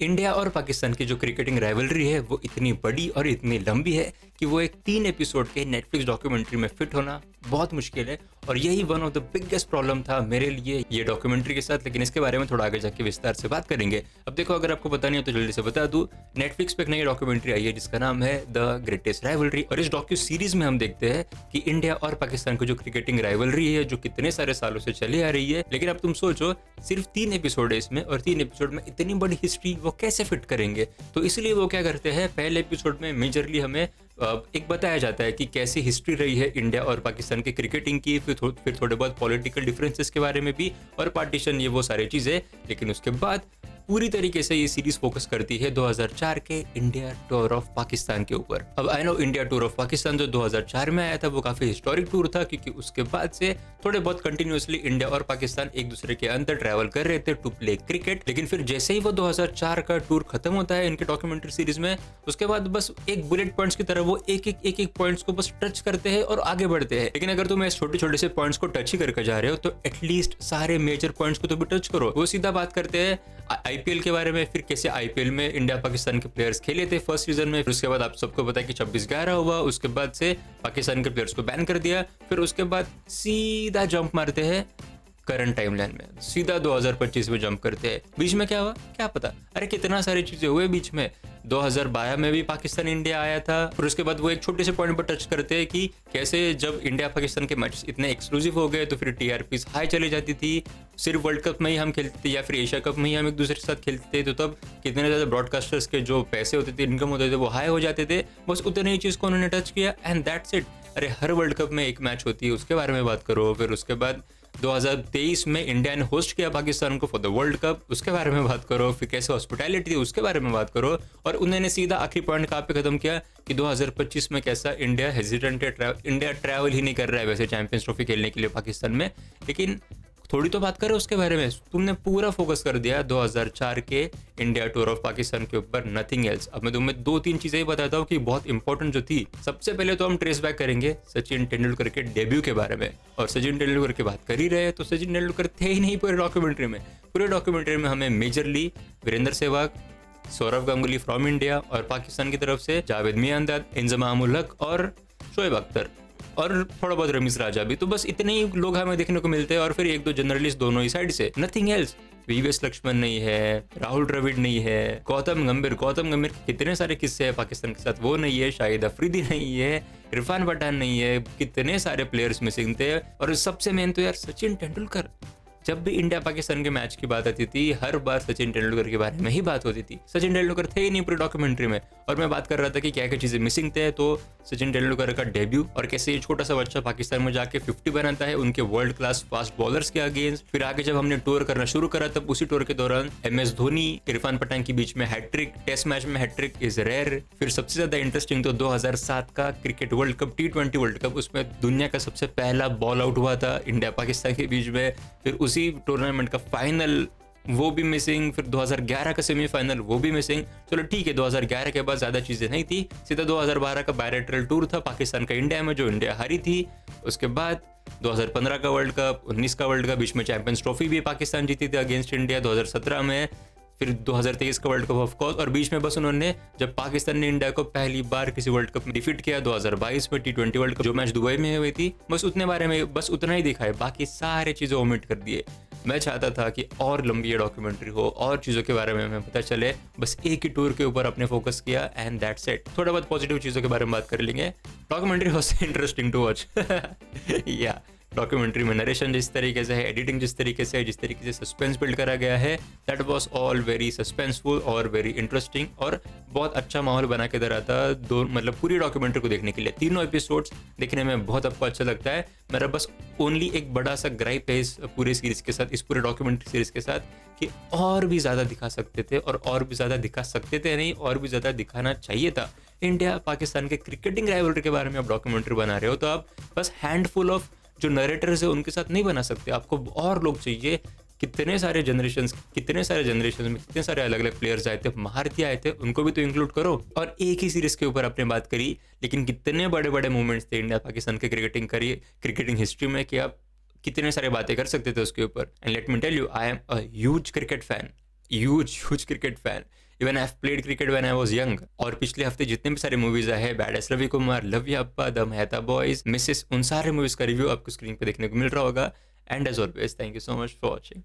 India और पाकिस्तान की जो क्रिकेटिंग राइवलरी है वो इतनी बड़ी और इतनी लंबी है कि वो एक 3 एपिसोड के नेटफ्लिक्स डॉक्यूमेंट्री में फिट होना बहुत मुश्किल है। और यही one of the biggest problem था मेरे लिए ये डॉक्यूमेंट्री के साथ, लेकिन इसके बारे में थोड़ा आगे जाके विस्तार से बात करेंगे। अब देखो, अगर आपको पता नहीं हो तो जल्दी से बता दूं, नेटफ्लिक्स पे एक नई डॉक्यूमेंट्री आई है जिसका नाम है द ग्रेटेस्ट राइवलरी। और इस डॉक्यू सीरीज में हम देखते हैं कि इंडिया और पाकिस्तान की जो क्रिकेटिंग राइवलरी है जो कितने सारे सालों से चली आ रही है, लेकिन अब तुम सोचो सिर्फ 3 एपिसोड है इसमें, और 3 एपिसोड में इतनी बड़ी हिस्ट्री वो कैसे फिट करेंगे। तो इसलिए वो क्या करते हैं, पहले एपिसोड में मेजरली हमें एक बताया जाता है कि कैसी हिस्ट्री रही है इंडिया और पाकिस्तान की क्रिकेटिंग की, फिर थोड़े बहुत पॉलिटिकल डिफरेंसेस के बारे में भी, और पार्टीशन, ये वो सारी चीज़ें। लेकिन उसके बाद पूरी तरीके से ये सीरीज फोकस करती है 2004 के इंडिया टूर ऑफ पाकिस्तान के ऊपर। अब I know India tour of Pakistan जो 2004 में आया था वो काफी हिस्टोरिक टूर था, क्योंकि उसके बाद से थोड़े बहुत कंटिन्यूअसली इंडिया और पाकिस्तान एक दूसरे के अंदर ट्रैवल कर रहे थे टू प्ले क्रिकेट। लेकिन फिर जैसे ही वो 2004 का टूर खत्म होता है इनके डॉक्यूमेंट्री सीरीज में, उसके बाद बस एक बुलेट पॉइंट्स की तरह वो एक एक पॉइंट्स को बस टच करते हैं और आगे बढ़ते हैं। लेकिन अगर तुम इस छोटे छोटे से पॉइंट्स को टच ही करके जा रहे हो तो एटलीस्ट सारे मेजर पॉइंट्स को तो भी टच करो। वो सीधा बात करते हैं आईपीएल के बारे में, फिर कैसे आईपीएल में इंडिया पाकिस्तान के प्लेयर्स खेले थे फर्स्ट सीजन में। फिर उसके बाद आप सबको पता है कि 26-11 हुआ, उसके बाद से पाकिस्तान के प्लेयर्स को बैन कर दिया। फिर उसके बाद सीधा जंप मारते हैं करंट टाइमलाइन में, सीधा 2025 में जंप करते हैं। बीच में क्या हुआ क्या पता, अरे कितना सारी चीजें हुए बीच में। 2012 में भी पाकिस्तान इंडिया आया था। फिर उसके बाद वो एक छोटे से पॉइंट पर टच करते हैं कि कैसे जब इंडिया पाकिस्तान के मैचेस इतने एक्सक्लूसिव हो गए तो फिर टीआरपीस हाई चली जाती थी। सिर्फ वर्ल्ड कप में ही हम खेलते थे या फिर एशिया कप में ही हम एक दूसरे के साथ खेलते थे, तो तब कितने ज़्यादा ब्रॉडकास्टर्स के जो पैसे होते थे, इनकम होते थे, वो हाई हो जाते थे। बस उतने ही चीज़ को उन्होंने टच किया एंड दैट्स इट। अरे हर वर्ल्ड कप में एक मैच होती है, उसके बारे में बात करो। फिर उसके बाद 2023 में इंडिया ने होस्ट किया पाकिस्तान को फॉर द वर्ल्ड कप, उसके बारे में बात करो। फिर कैसे हॉस्पिटैलिटी थी उसके बारे में बात करो। और उन्होंने सीधा आखिरी पॉइंट कहाँ पे खत्म किया कि 2025 में कैसा इंडिया हेजिटेंट है, इंडिया ट्रैवल ही नहीं कर रहा है वैसे चैंपियंस ट्रॉफी खेलने के लिए पाकिस्तान में। लेकिन थोड़ी तो बात करो उसके बारे में। तुमने पूरा फोकस कर दिया 2004 के इंडिया टूर ऑफ पाकिस्तान के ऊपर, नथिंग एल्स। अब मैं तुम्हें 2-3 चीजें ही बताता हूँ कि बहुत इंपॉर्टेंट जो थी। सबसे पहले तो हम ट्रेस बैक करेंगे सचिन तेंदुलकर के डेब्यू के बारे में। और सचिन तेंदुलकर की बात कर ही रहे हैं तो सचिन तेंदुलकर थे ही नहीं पूरे डॉक्यूमेंट्री में। पूरे डॉक्यूमेंट्री में हमें majorly Virender Sehwag, Sourav Ganguly from India, और पाकिस्तान की तरफ से जावेद मियांदाद, इंजमाम उल हक और शोएब अख्तर, और थोड़ा बहुत रमीज राजा भी। तो बस इतने ही लोग हमें देखने को मिलते हैं, और फिर 1-2 जर्नलिस्ट दोनों ही साइड से, नथिंग एल्स। वीवीएस लक्ष्मण नहीं है, राहुल द्रविड़ नहीं है, गौतम गंभीर के कितने सारे किस्से हैं पाकिस्तान के साथ, वो नहीं है। शाहिद अफरीदी नहीं है, इरफान पठान नहीं है, कितने सारे प्लेयर्स मिसिंग थे। और सबसे मेन तो यार सचिन तेंदुलकर। जब भी इंडिया पाकिस्तान के मैच की बात आती थी हर बार सचिन तेंदुलकर के बारे में ही बात होती थी। सचिन तेंदुलकर थे ही नहीं पूरी डॉक्यूमेंट्री में। और मैं बात कर रहा था कि क्या क्या चीजें मिसिंग थे, तो सचिन तेंदुलकर का डेब्यू, और कैसे ये छोटा सा बच्चा पाकिस्तान में जाके 50 बनाता है उनके वर्ल्ड क्लास फास्ट बॉलर्स के अगेंस्ट। फिर आगे जब हमने टूर करना शुरू करा तब उसी टूर के दौरान एमएस धोनी, इरफान पठान के बीच में हैट्रिक, टेस्ट मैच में हैट्रिक इज रेयर। फिर सबसे ज्यादा इंटरेस्टिंग तो 2007 का cricket world cup, T20 world cup, उसमें दुनिया का सबसे पहला बॉल आउट हुआ था इंडिया पाकिस्तान के बीच में। फिर उसी टूर्नामेंट फाइनल वो भी मिसिंग। फिर 2011 का सेमीफाइनल वो भी मिसिंग। चलो ठीक है, 2011 के बाद ज्यादा चीजें नहीं थी, सीधा 2012 का बायलैटरल टूर था पाकिस्तान का इंडिया में जो इंडिया हारी थी। उसके बाद 2015 का वर्ल्ड कप, 19 का वर्ल्ड कप, बीच में चैंपियंस ट्रॉफी भी पाकिस्तान जीती थी अगेंस्ट इंडिया 2017 में। फिर 2023 का वर्ल्ड कप ऑफ कोर्स, और बीच में बस उन्होंने जब पाकिस्तान ने इंडिया को पहली बार किसी वर्ल्ड कप में डिफीट किया 2022 में T20 वर्ल्ड कप जो मैच दुबई में हुई थी, बस उतने बारे में बस उतना ही दिखाए, बाकी सारे चीजें ओमिट कर दिए। मैं चाहता था कि और लंबी ये डॉक्यूमेंट्री हो और चीज़ों के बारे में हमें पता चले, बस एक ही टूर के ऊपर अपने फोकस किया एंड दैट्स इट। थोड़ा बहुत पॉजिटिव चीज़ों के बारे में बात कर लेंगे। Documentary was interesting to watch या डॉक्यूमेंट्री में नरेशन जिस तरीके से है, एडिटिंग जिस तरीके से है, जिस तरीके से सस्पेंस बिल्ड करा गया है, that was all very suspenseful और वेरी इंटरेस्टिंग, और बहुत अच्छा माहौल बना के दे रहा था मतलब पूरी डॉक्यूमेंट्री को देखने के लिए। तीनों एपिसोड्स देखने में बहुत आपको अच्छा लगता है। मेरा बस ओनली एक बड़ा सा ग्राइप है इस पूरे सीरीज के साथ, इस पूरे डॉक्यूमेंट्री सीरीज के साथ, कि और भी ज़्यादा दिखा सकते थे, और भी ज़्यादा दिखा सकते थे नहीं, और भी ज़्यादा दिखाना चाहिए था। इंडिया पाकिस्तान के क्रिकेटिंग राइवलरी के बारे में आप डॉक्यूमेंट्री बना रहे हो तो आप बस हैंडफुल ऑफ जो नरेटर्स है उनके साथ नहीं बना सकते, आपको और लोग चाहिए। कितने सारे जनरेशन में कितने सारे अलग अलग प्लेयर्स आए थे, महारथी आए थे, उनको भी तो इंक्लूड करो। और एक ही सीरीज के ऊपर आपने बात करी, लेकिन कितने बड़े बड़े मूवमेंट्स थे इंडिया पाकिस्तान के क्रिकेटिंग हिस्ट्री में कि आप कितने सारे बातें कर सकते थे उसके ऊपर। And let me tell you, I am a huge cricket fan. Even I played cricket when I was young. और पिछले हफ्ते जितने भी सारे मूवीज आए हैं, badass Ravi Kumar, Loveyapa, the Mehta boys, Mrs, उन सारे मूवीज का रिव्यू आपको स्क्रीन पे देखने को मिल रहा होगा। And as always, thank you so much for watching.